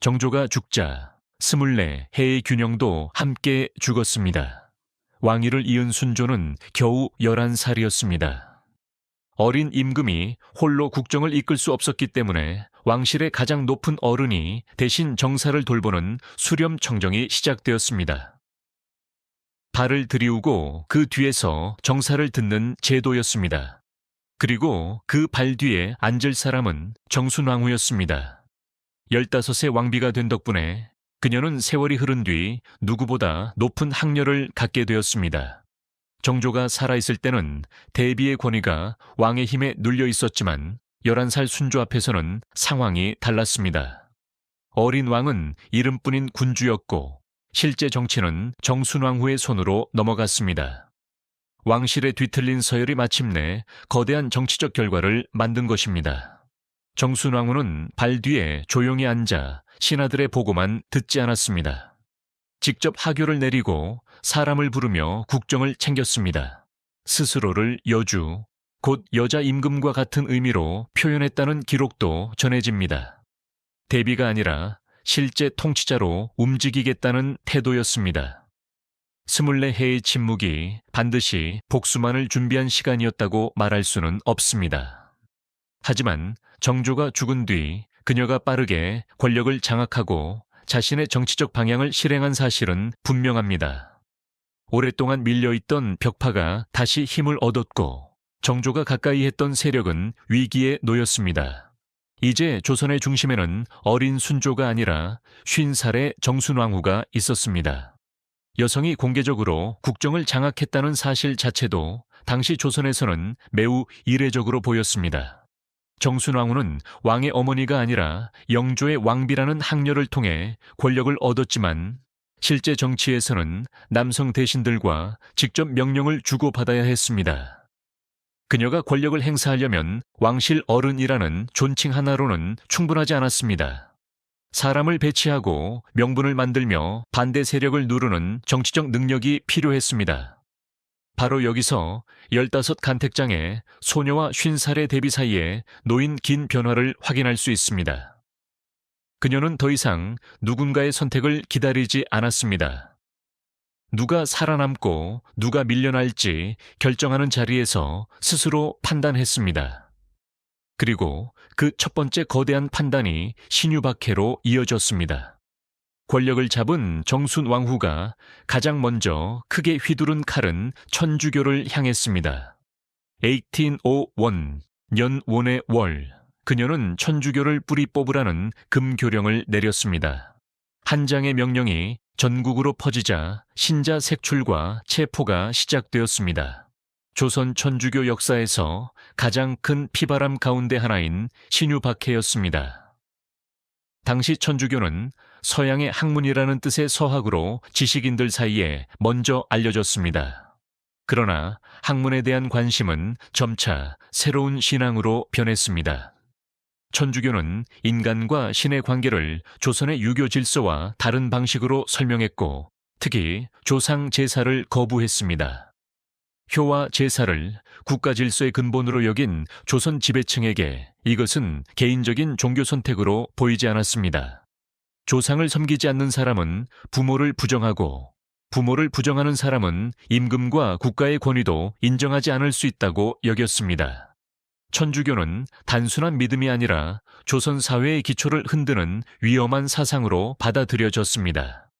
Speaker 1: 정조가 죽자 24해의 균형도 함께 죽었습니다. 왕위를 이은 순조는 겨우 11살이었습니다. 어린 임금이 홀로 국정을 이끌 수 없었기 때문에 왕실의 가장 높은 어른이 대신 정사를 돌보는 수렴청정이 시작되었습니다. 발을 들이우고 그 뒤에서 정사를 듣는 제도였습니다. 그리고 그 발 뒤에 앉을 사람은 정순왕후였습니다. 15세 왕비가 된 덕분에 그녀는 세월이 흐른 뒤 누구보다 높은 학렬을 갖게 되었습니다. 정조가 살아있을 때는 대비의 권위가 왕의 힘에 눌려 있었지만 11살 순조 앞에서는 상황이 달랐습니다. 어린 왕은 이름뿐인 군주였고 실제 정치는 정순왕후의 손으로 넘어갔습니다. 왕실에 뒤틀린 서열이 마침내 거대한 정치적 결과를 만든 것입니다. 정순왕후는 발 뒤에 조용히 앉아 신하들의 보고만 듣지 않았습니다. 직접 하교를 내리고 사람을 부르며 국정을 챙겼습니다. 스스로를 여주, 곧 여자 임금과 같은 의미로 표현했다는 기록도 전해집니다. 대비가 아니라 실제 통치자로 움직이겠다는 태도였습니다. 24해의 침묵이 반드시 복수만을 준비한 시간이었다고 말할 수는 없습니다. 하지만 정조가 죽은 뒤 그녀가 빠르게 권력을 장악하고 자신의 정치적 방향을 실행한 사실은 분명합니다. 오랫동안 밀려있던 벽파가 다시 힘을 얻었고 정조가 가까이 했던 세력은 위기에 놓였습니다. 이제 조선의 중심에는 어린 순조가 아니라 50살의 정순왕후가 있었습니다. 여성이 공개적으로 국정을 장악했다는 사실 자체도 당시 조선에서는 매우 이례적으로 보였습니다. 정순왕후는 왕의 어머니가 아니라 영조의 왕비라는 학렬을 통해 권력을 얻었지만 실제 정치에서는 남성 대신들과 직접 명령을 주고받아야 했습니다. 그녀가 권력을 행사하려면 왕실 어른이라는 존칭 하나로는 충분하지 않았습니다. 사람을 배치하고 명분을 만들며 반대 세력을 누르는 정치적 능력이 필요했습니다. 바로 여기서 15 간택장의 소녀와 50살의 대비 사이에 놓인 긴 변화를 확인할 수 있습니다. 그녀는 더 이상 누군가의 선택을 기다리지 않았습니다. 누가 살아남고 누가 밀려날지 결정하는 자리에서 스스로 판단했습니다. 그리고 그 첫 번째 거대한 판단이 신유박해로 이어졌습니다. 권력을 잡은 정순 왕후가 가장 먼저 크게 휘두른 칼은 천주교를 향했습니다. 1801, 년원의 월, 그녀는 천주교를 뿌리 뽑으라는 금교령을 내렸습니다. 한 장의 명령이 전국으로 퍼지자 신자 색출과 체포가 시작되었습니다. 조선 천주교 역사에서 가장 큰 피바람 가운데 하나인 신유박해였습니다. 당시 천주교는 서양의 학문이라는 뜻의 서학으로 지식인들 사이에 먼저 알려졌습니다. 그러나 학문에 대한 관심은 점차 새로운 신앙으로 변했습니다. 천주교는 인간과 신의 관계를 조선의 유교 질서와 다른 방식으로 설명했고, 특히 조상 제사를 거부했습니다. 효와 제사를 국가 질서의 근본으로 여긴 조선 지배층에게 이것은 개인적인 종교 선택으로 보이지 않았습니다. 조상을 섬기지 않는 사람은 부모를 부정하고, 부모를 부정하는 사람은 임금과 국가의 권위도 인정하지 않을 수 있다고 여겼습니다. 천주교는 단순한 믿음이 아니라 조선 사회의 기초를 흔드는 위험한 사상으로 받아들여졌습니다.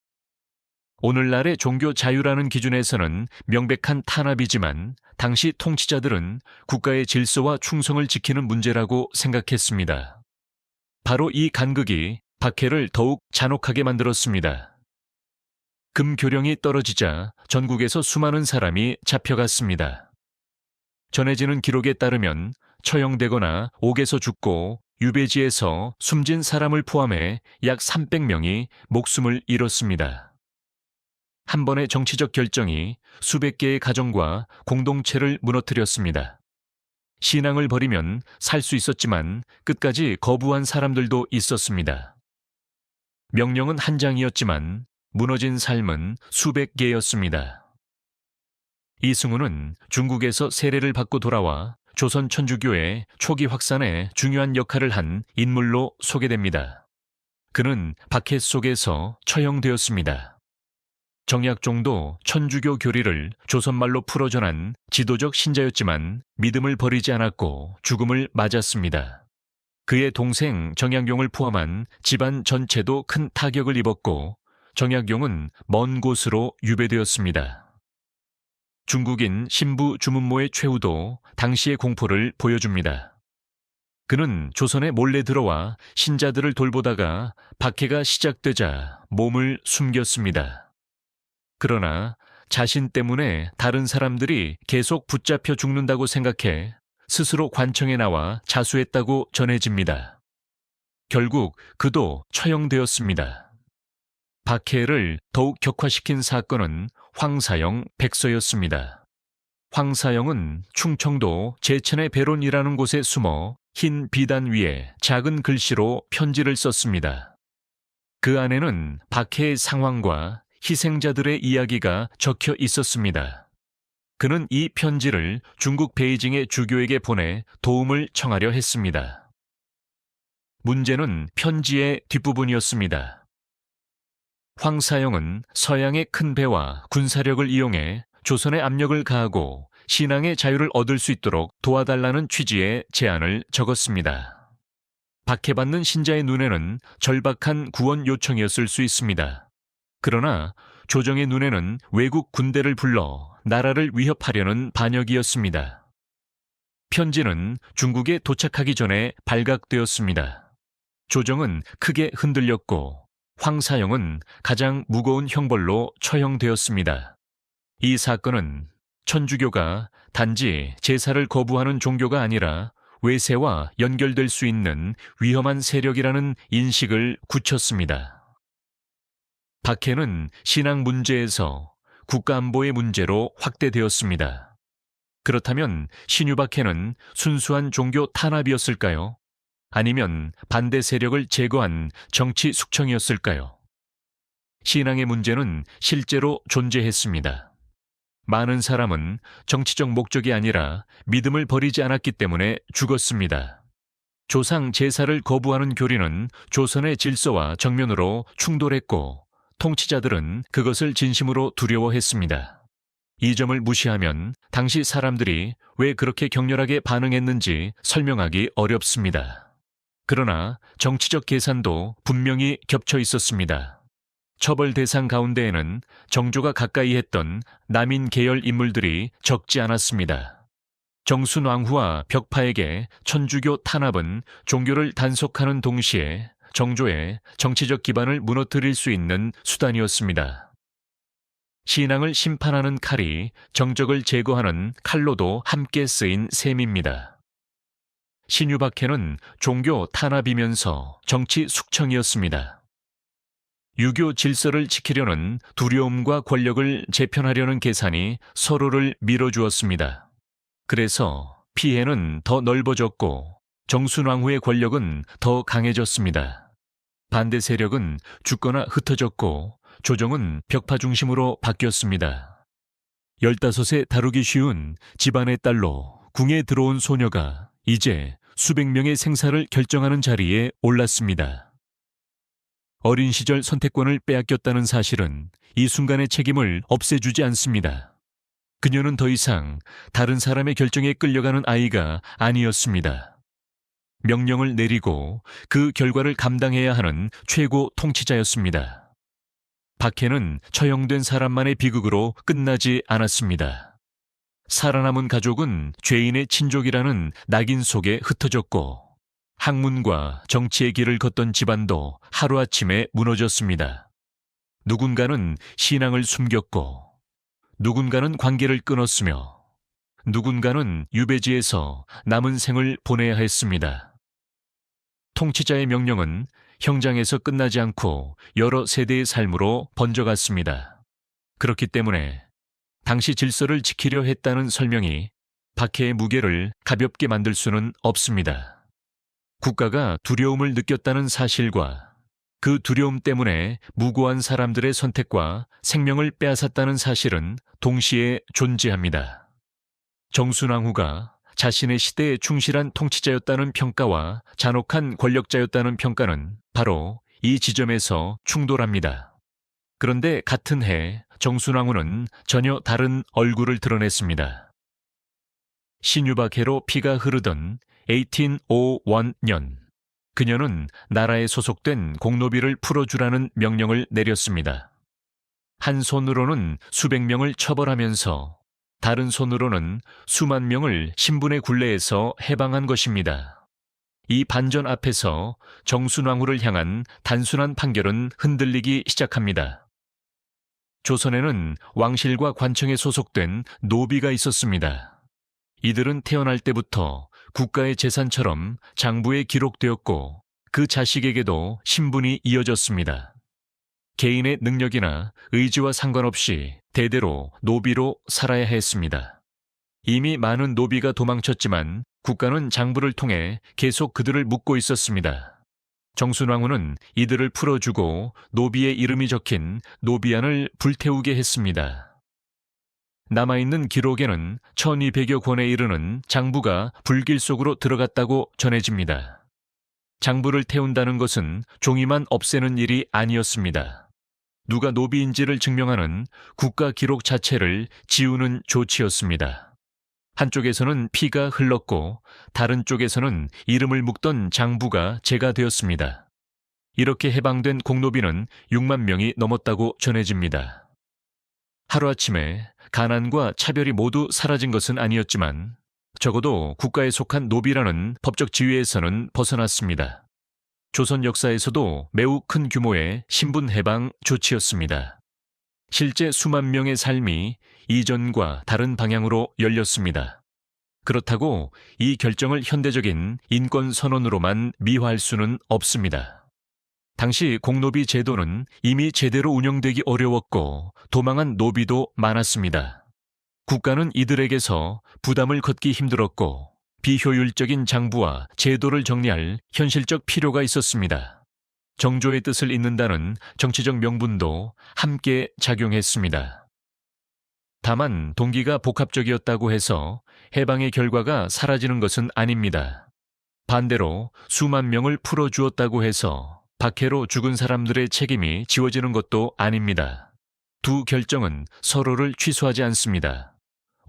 Speaker 1: 오늘날의 종교 자유라는 기준에서는 명백한 탄압이지만 당시 통치자들은 국가의 질서와 충성을 지키는 문제라고 생각했습니다. 바로 이 간극이 박해를 더욱 잔혹하게 만들었습니다. 금교령이 떨어지자 전국에서 수많은 사람이 잡혀갔습니다. 전해지는 기록에 따르면 처형되거나 옥에서 죽고 유배지에서 숨진 사람을 포함해 약 300명이 목숨을 잃었습니다. 한 번의 정치적 결정이 수백 개의 가정과 공동체를 무너뜨렸습니다. 신앙을 버리면 살 수 있었지만 끝까지 거부한 사람들도 있었습니다. 명령은 한 장이었지만 무너진 삶은 수백 개였습니다. 이승우는 중국에서 세례를 받고 돌아와 조선 천주교의 초기 확산에 중요한 역할을 한 인물로 소개됩니다. 그는 박해 속에서 처형되었습니다. 정약종도 천주교 교리를 조선말로 풀어 전한 지도적 신자였지만 믿음을 버리지 않았고 죽음을 맞았습니다. 그의 동생 정약용을 포함한 집안 전체도 큰 타격을 입었고 정약용은 먼 곳으로 유배되었습니다. 중국인 신부 주문모의 최후도 당시의 공포를 보여줍니다. 그는 조선에 몰래 들어와 신자들을 돌보다가 박해가 시작되자 몸을 숨겼습니다. 그러나 자신 때문에 다른 사람들이 계속 붙잡혀 죽는다고 생각해 스스로 관청에 나와 자수했다고 전해집니다. 결국 그도 처형되었습니다. 박해를 더욱 격화시킨 사건은 황사영 백서였습니다. 황사영은 충청도 제천의 배론이라는 곳에 숨어 흰 비단 위에 작은 글씨로 편지를 썼습니다. 그 안에는 박해의 상황과 희생자들의 이야기가 적혀 있었습니다. 그는 이 편지를 중국 베이징의 주교에게 보내 도움을 청하려 했습니다. 문제는 편지의 뒷부분이었습니다. 황사영은 서양의 큰 배와 군사력을 이용해 조선의 압력을 가하고 신앙의 자유를 얻을 수 있도록 도와달라는 취지의 제안을 적었습니다. 박해받는 신자의 눈에는 절박한 구원 요청이었을 수 있습니다. 그러나 조정의 눈에는 외국 군대를 불러 나라를 위협하려는 반역이었습니다. 편지는 중국에 도착하기 전에 발각되었습니다. 조정은 크게 흔들렸고 황사영은 가장 무거운 형벌로 처형되었습니다. 이 사건은 천주교가 단지 제사를 거부하는 종교가 아니라 외세와 연결될 수 있는 위험한 세력이라는 인식을 굳혔습니다. 박해는 신앙 문제에서 국가안보의 문제로 확대되었습니다. 그렇다면 신유박해는 순수한 종교 탄압이었을까요? 아니면 반대 세력을 제거한 정치 숙청이었을까요? 신앙의 문제는 실제로 존재했습니다. 많은 사람은 정치적 목적이 아니라 믿음을 버리지 않았기 때문에 죽었습니다. 조상 제사를 거부하는 교리는 조선의 질서와 정면으로 충돌했고 통치자들은 그것을 진심으로 두려워했습니다. 이 점을 무시하면 당시 사람들이 왜 그렇게 격렬하게 반응했는지 설명하기 어렵습니다. 그러나 정치적 계산도 분명히 겹쳐 있었습니다. 처벌 대상 가운데에는 정조가 가까이 했던 남인 계열 인물들이 적지 않았습니다. 정순왕후와 벽파에게 천주교 탄압은 종교를 단속하는 동시에 정조의 정치적 기반을 무너뜨릴 수 있는 수단이었습니다. 신앙을 심판하는 칼이 정적을 제거하는 칼로도 함께 쓰인 셈입니다. 신유박해는 종교 탄압이면서 정치 숙청이었습니다. 유교 질서를 지키려는 두려움과 권력을 재편하려는 계산이 서로를 밀어주었습니다. 그래서 피해는 더 넓어졌고 정순왕후의 권력은 더 강해졌습니다. 반대 세력은 죽거나 흩어졌고 조정은 벽파 중심으로 바뀌었습니다. 15세 다루기 쉬운 집안의 딸로 궁에 들어온 소녀가 이제 수백 명의 생사를 결정하는 자리에 올랐습니다. 어린 시절 선택권을 빼앗겼다는 사실은 이 순간의 책임을 없애주지 않습니다. 그녀는 더 이상 다른 사람의 결정에 끌려가는 아이가 아니었습니다. 명령을 내리고 그 결과를 감당해야 하는 최고 통치자였습니다. 박해는 처형된 사람만의 비극으로 끝나지 않았습니다. 살아남은 가족은 죄인의 친족이라는 낙인 속에 흩어졌고 학문과 정치의 길을 걷던 집안도 하루아침에 무너졌습니다. 누군가는 신앙을 숨겼고 누군가는 관계를 끊었으며 누군가는 유배지에서 남은 생을 보내야 했습니다. 통치자의 명령은 형장에서 끝나지 않고 여러 세대의 삶으로 번져갔습니다. 그렇기 때문에 당시 질서를 지키려 했다는 설명이 박해의 무게를 가볍게 만들 수는 없습니다. 국가가 두려움을 느꼈다는 사실과 그 두려움 때문에 무고한 사람들의 선택과 생명을 빼앗았다는 사실은 동시에 존재합니다. 정순왕후가 자신의 시대에 충실한 통치자였다는 평가와 잔혹한 권력자였다는 평가는 바로 이 지점에서 충돌합니다. 그런데 같은 해 정순왕후는 전혀 다른 얼굴을 드러냈습니다. 신유박해로 피가 흐르던 1801년, 그녀는 나라에 소속된 공노비를 풀어주라는 명령을 내렸습니다. 한 손으로는 수백 명을 처벌하면서 다른 손으로는 수만 명을 신분의 굴레에서 해방한 것입니다. 이 반전 앞에서 정순왕후를 향한 단순한 판결은 흔들리기 시작합니다. 조선에는 왕실과 관청에 소속된 노비가 있었습니다. 이들은 태어날 때부터 국가의 재산처럼 장부에 기록되었고 그 자식에게도 신분이 이어졌습니다. 개인의 능력이나 의지와 상관없이 대대로 노비로 살아야 했습니다. 이미 많은 노비가 도망쳤지만 국가는 장부를 통해 계속 그들을 묶고 있었습니다. 정순왕후는 이들을 풀어주고 노비의 이름이 적힌 노비안을 불태우게 했습니다. 남아있는 기록에는 1200여 권에 이르는 장부가 불길 속으로 들어갔다고 전해집니다. 장부를 태운다는 것은 종이만 없애는 일이 아니었습니다. 누가 노비인지를 증명하는 국가 기록 자체를 지우는 조치였습니다. 한쪽에서는 피가 흘렀고 다른 쪽에서는 이름을 묶던 장부가 제가 되었습니다. 이렇게 해방된 공노비는 6만 명이 넘었다고 전해집니다. 하루아침에 가난과 차별이 모두 사라진 것은 아니었지만 적어도 국가에 속한 노비라는 법적 지위에서는 벗어났습니다. 조선 역사에서도 매우 큰 규모의 신분 해방 조치였습니다. 실제 수만 명의 삶이 이전과 다른 방향으로 열렸습니다. 그렇다고 이 결정을 현대적인 인권 선언으로만 미화할 수는 없습니다. 당시 공노비 제도는 이미 제대로 운영되기 어려웠고 도망한 노비도 많았습니다. 국가는 이들에게서 부담을 걷기 힘들었고 비효율적인 장부와 제도를 정리할 현실적 필요가 있었습니다. 정조의 뜻을 잇는다는 정치적 명분도 함께 작용했습니다. 다만 동기가 복합적이었다고 해서 해방의 결과가 사라지는 것은 아닙니다. 반대로 수만 명을 풀어주었다고 해서 박해로 죽은 사람들의 책임이 지워지는 것도 아닙니다. 두 결정은 서로를 취소하지 않습니다.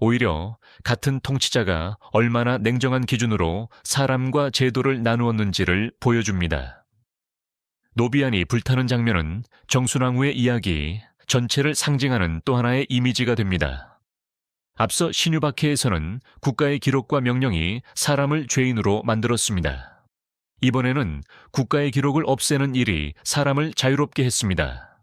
Speaker 1: 오히려 같은 통치자가 얼마나 냉정한 기준으로 사람과 제도를 나누었는지를 보여줍니다. 노비안이 불타는 장면은 정순왕후의 이야기 전체를 상징하는 또 하나의 이미지가 됩니다. 앞서 신유박해에서는 국가의 기록과 명령이 사람을 죄인으로 만들었습니다. 이번에는 국가의 기록을 없애는 일이 사람을 자유롭게 했습니다.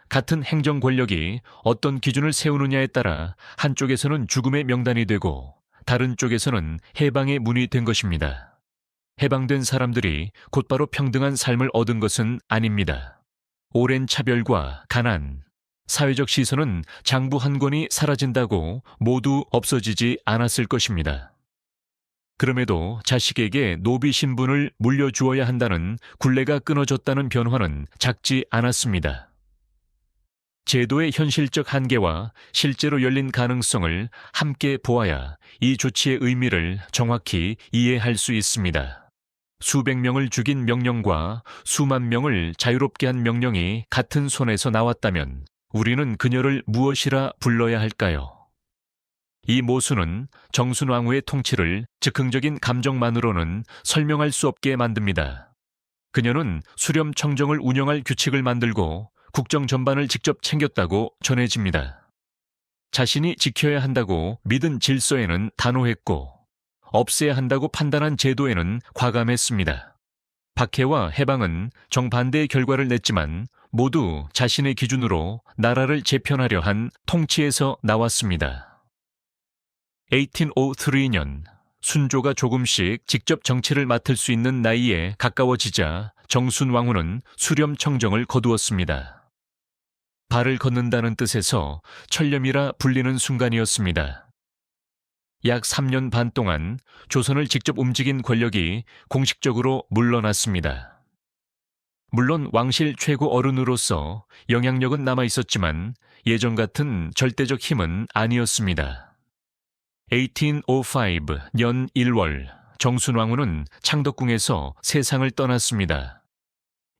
Speaker 1: 같은 행정 권력이 어떤 기준을 세우느냐에 따라 한쪽에서는 죽음의 명단이 되고 다른 쪽에서는 해방의 문이 된 것입니다. 해방된 사람들이 곧바로 평등한 삶을 얻은 것은 아닙니다. 오랜 차별과 가난, 사회적 시선은 장부 한 권이 사라진다고 모두 없어지지 않았을 것입니다. 그럼에도 자식에게 노비 신분을 물려주어야 한다는 굴레가 끊어졌다는 변화는 작지 않았습니다. 제도의 현실적 한계와 실제로 열린 가능성을 함께 보아야 이 조치의 의미를 정확히 이해할 수 있습니다. 수백 명을 죽인 명령과 수만 명을 자유롭게 한 명령이 같은 손에서 나왔다면 우리는 그녀를 무엇이라 불러야 할까요? 이 모순은 정순왕후의 통치를 즉흥적인 감정만으로는 설명할 수 없게 만듭니다. 그녀는 수렴청정을 운영할 규칙을 만들고 국정 전반을 직접 챙겼다고 전해집니다. 자신이 지켜야 한다고 믿은 질서에는 단호했고 없애야 한다고 판단한 제도에는 과감했습니다. 박해와 해방은 정반대의 결과를 냈지만 모두 자신의 기준으로 나라를 재편하려 한 통치에서 나왔습니다. 1803년 순조가 조금씩 직접 정치를 맡을 수 있는 나이에 가까워지자 정순왕후는 수렴청정을 거두었습니다. 발을 걷는다는 뜻에서 천렴이라 불리는 순간이었습니다. 약 3년 반 동안 조선을 직접 움직인 권력이 공식적으로 물러났습니다. 물론 왕실 최고 어른으로서 영향력은 남아 있었지만 예전 같은 절대적 힘은 아니었습니다. 1805 년 1월 정순왕후는 창덕궁에서 세상을 떠났습니다.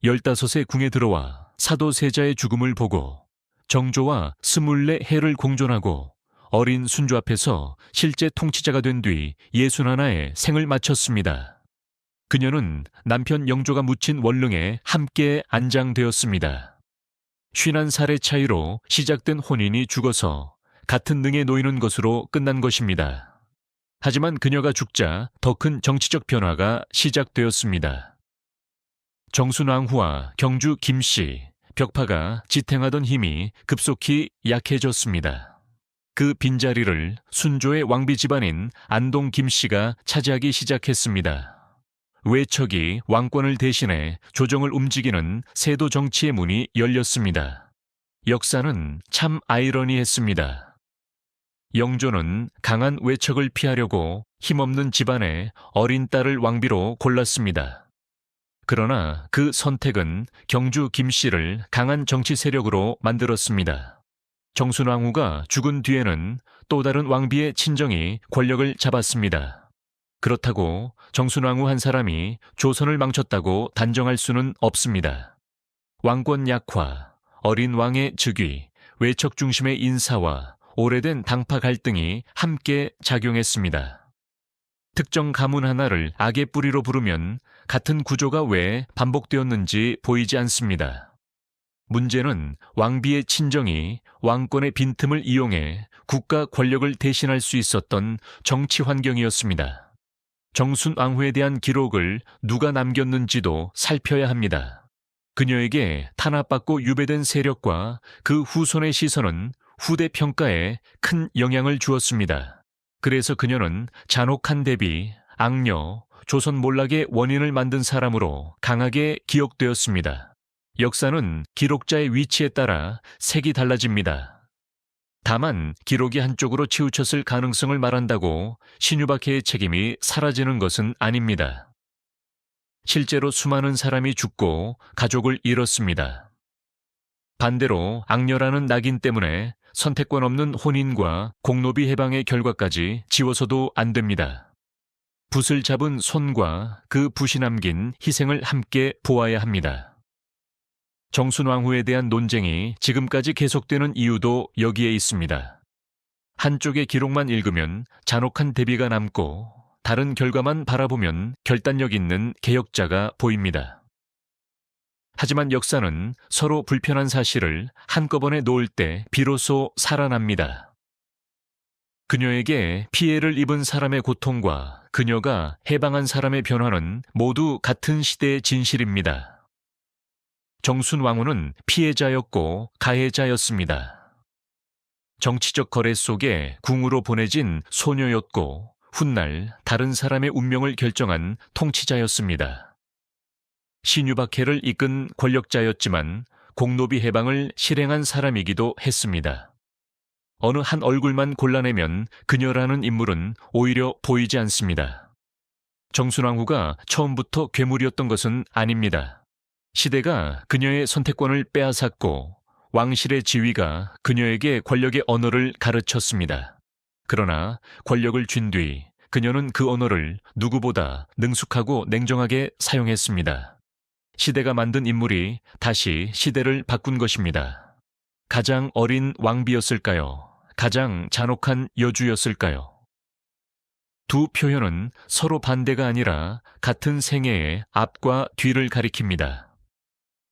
Speaker 1: 15세 궁에 들어와 사도세자의 죽음을 보고 정조와 24해를 공존하고 어린 순조 앞에서 실제 통치자가 된 뒤 61의 생을 마쳤습니다. 그녀는 남편 영조가 묻힌 원릉에 함께 안장되었습니다. 51살의 차이로 시작된 혼인이 죽어서 같은 능에 놓이는 것으로 끝난 것입니다. 하지만 그녀가 죽자 더 큰 정치적 변화가 시작되었습니다. 정순왕후와 경주 김씨, 벽파가 지탱하던 힘이 급속히 약해졌습니다. 그 빈자리를 순조의 왕비 집안인 안동 김씨가 차지하기 시작했습니다. 외척이 왕권을 대신해 조정을 움직이는 세도 정치의 문이 열렸습니다. 역사는 참 아이러니했습니다. 영조는 강한 외척을 피하려고 힘없는 집안의 어린 딸을 왕비로 골랐습니다. 그러나 그 선택은 경주 김씨를 강한 정치 세력으로 만들었습니다. 정순왕후가 죽은 뒤에는 또 다른 왕비의 친정이 권력을 잡았습니다. 그렇다고 정순왕후 한 사람이 조선을 망쳤다고 단정할 수는 없습니다. 왕권 약화, 어린 왕의 즉위, 외척 중심의 인사와 오래된 당파 갈등이 함께 작용했습니다. 특정 가문 하나를 악의 뿌리로 부르면 같은 구조가 왜 반복되었는지 보이지 않습니다. 문제는 왕비의 친정이 왕권의 빈틈을 이용해 국가 권력을 대신할 수 있었던 정치 환경이었습니다. 정순왕후에 대한 기록을 누가 남겼는지도 살펴야 합니다. 그녀에게 탄압받고 유배된 세력과 그 후손의 시선은 후대 평가에 큰 영향을 주었습니다. 그래서 그녀는 잔혹한 대비, 악녀, 조선 몰락의 원인을 만든 사람으로 강하게 기억되었습니다. 역사는 기록자의 위치에 따라 색이 달라집니다. 다만 기록이 한쪽으로 치우쳤을 가능성을 말한다고 신유박해의 책임이 사라지는 것은 아닙니다. 실제로 수많은 사람이 죽고 가족을 잃었습니다. 반대로 악녀라는 낙인 때문에 선택권 없는 혼인과 공노비 해방의 결과까지 지워서도 안 됩니다. 붓을 잡은 손과 그 붓이 남긴 희생을 함께 보아야 합니다. 정순왕후에 대한 논쟁이 지금까지 계속되는 이유도 여기에 있습니다. 한쪽의 기록만 읽으면 잔혹한 대비가 남고 다른 결과만 바라보면 결단력 있는 개혁자가 보입니다. 하지만 역사는 서로 불편한 사실을 한꺼번에 놓을 때 비로소 살아납니다. 그녀에게 피해를 입은 사람의 고통과 그녀가 해방한 사람의 변화는 모두 같은 시대의 진실입니다. 정순왕후는 피해자였고 가해자였습니다. 정치적 거래 속에 궁으로 보내진 소녀였고 훗날 다른 사람의 운명을 결정한 통치자였습니다. 신유박해를 이끈 권력자였지만 공노비 해방을 실행한 사람이기도 했습니다. 어느 한 얼굴만 골라내면 그녀라는 인물은 오히려 보이지 않습니다. 정순왕후가 처음부터 괴물이었던 것은 아닙니다. 시대가 그녀의 선택권을 빼앗았고 왕실의 지위가 그녀에게 권력의 언어를 가르쳤습니다. 그러나 권력을 쥔 뒤 그녀는 그 언어를 누구보다 능숙하고 냉정하게 사용했습니다. 시대가 만든 인물이 다시 시대를 바꾼 것입니다. 가장 어린 왕비였을까요? 가장 잔혹한 여주였을까요? 두 표현은 서로 반대가 아니라 같은 생애의 앞과 뒤를 가리킵니다.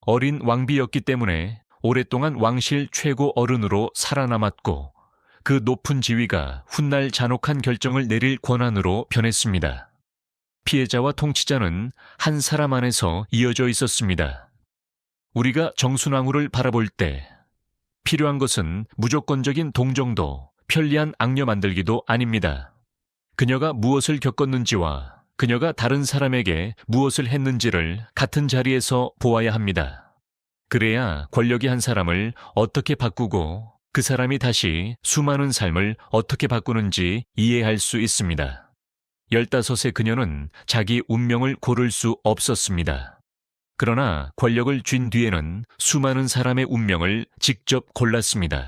Speaker 1: 어린 왕비였기 때문에 오랫동안 왕실 최고 어른으로 살아남았고 그 높은 지위가 훗날 잔혹한 결정을 내릴 권한으로 변했습니다. 피해자와 통치자는 한 사람 안에서 이어져 있었습니다. 우리가 정순왕후를 바라볼 때 필요한 것은 무조건적인 동정도, 편리한 악녀 만들기도 아닙니다. 그녀가 무엇을 겪었는지와 그녀가 다른 사람에게 무엇을 했는지를 같은 자리에서 보아야 합니다. 그래야 권력이 한 사람을 어떻게 바꾸고 그 사람이 다시 수많은 삶을 어떻게 바꾸는지 이해할 수 있습니다. 15의 그녀는 자기 운명을 고를 수 없었습니다. 그러나 권력을 쥔 뒤에는 수많은 사람의 운명을 직접 골랐습니다.